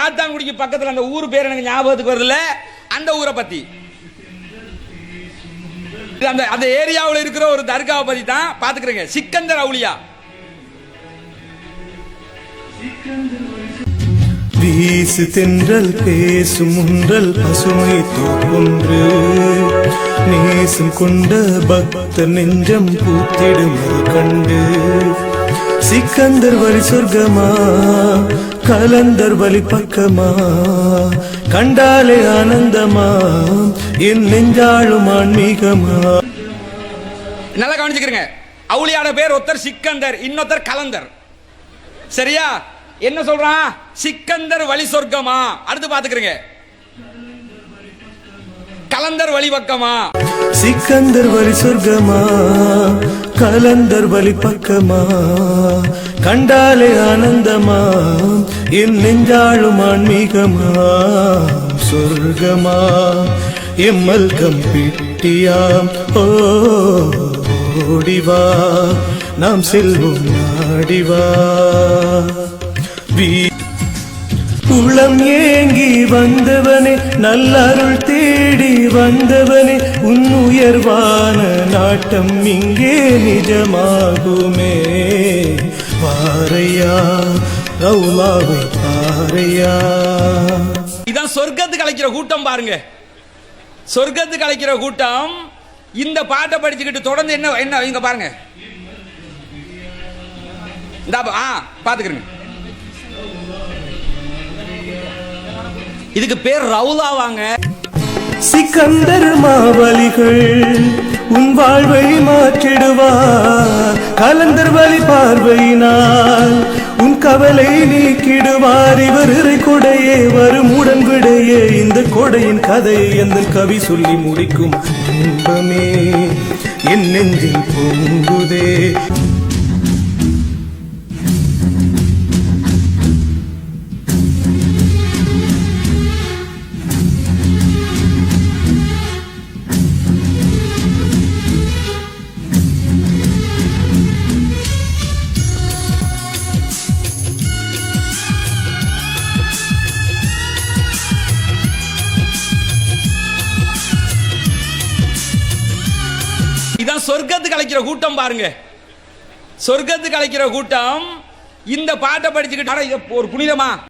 காத்தான்குடிக்கு பக்கத்தில் அந்த ஊர் பேர் எனக்கு ஞாபகத்துக்கு வருதுல, அந்த ஊரை பத்தி, அந்த அந்த ஏரியாவில் இருக்கிற ஒரு தர்காவை பத்தி தான் பாத்துக்கிறேங்க. சிக்கந்தர் அவுலியா. வீசு தென்றல் பேசும் முன்றல் பசுமை தோன்று நேசம் கொண்ட பக்த நெஞ்சம் பூத்திடும் கண்டு சிக்கந்தர் வழி சொர்க்கமா கலந்தர் வழி பக்கமா கண்டாலே ஆனந்தமா என் நெஞ்சாளும் ஆன்மீகமா. நல்லா கவனிச்சுக்கிறேங்க. அவுலியாட பேர் ஒருத்தர் சிக்கந்தர், இன்னொருத்தர் கலந்தர். சரியா? என்ன சொல்றான்? சிக்கந்தர் வழி சொர்க்கமா. அடுத்து பாத்துக்கிறீங்க, கலந்தர் வழி பக்கமா. சிக்கந்தர் வழி சொர்க்கமா கலந்தர் வழி பக்கமா கண்டாலே ஆனந்தமா என் நெஞ்சாளும் ஆன்மீகமா. சொர்க்கமா எம்மல்கம் பிட்டியாம் ஓடிவா நாம் செல்வோம் நாடிவா. உளம் ஏங்கி வந்தவனே நல்லருள் தேடி வந்தவனே உன் உயர்வான நாட்டம் இங்கே நிஜமாகுமே. பாறையா ரவுலாவை பாறையா. இதான் சொர்க்கத்துக்கு அழைக்கிற கூட்டம் பாருங்க. சொர்க்கத்துக்கு அழைக்கிற கூட்டம் இந்த பாட்டை படிச்சுக்கிட்டு தொடர்ந்து என்ன என்ன இங்க பாருங்க. இந்த பாத்துக்கிறேங்க. இதுக்கு பேர் ரவுலாவாங்க. சிக்கந்தர் மாவலிகள் உன் வாழ்வை மாற்றிடுவார். கலந்தர் வழி பார்வையினால் உன் கவலை நீக்கிடுவார். இவர் இறை கொடையே வரும் உடன் விடையே இந்த கொடையின் கதை எந்த கவி சொல்லி முடிக்கும். இன்பமே என் நெஞ்சில் பொங்குதே. இதான் சொர்க்கத்துக்கு அழைக்கிற கூட்டம் பாருங்க. சொர்க்கத்துக்கு அழைக்கிற கூட்டம் இந்த பாட்டை படிச்சுக்கிட்டு ஒரு புனிதமா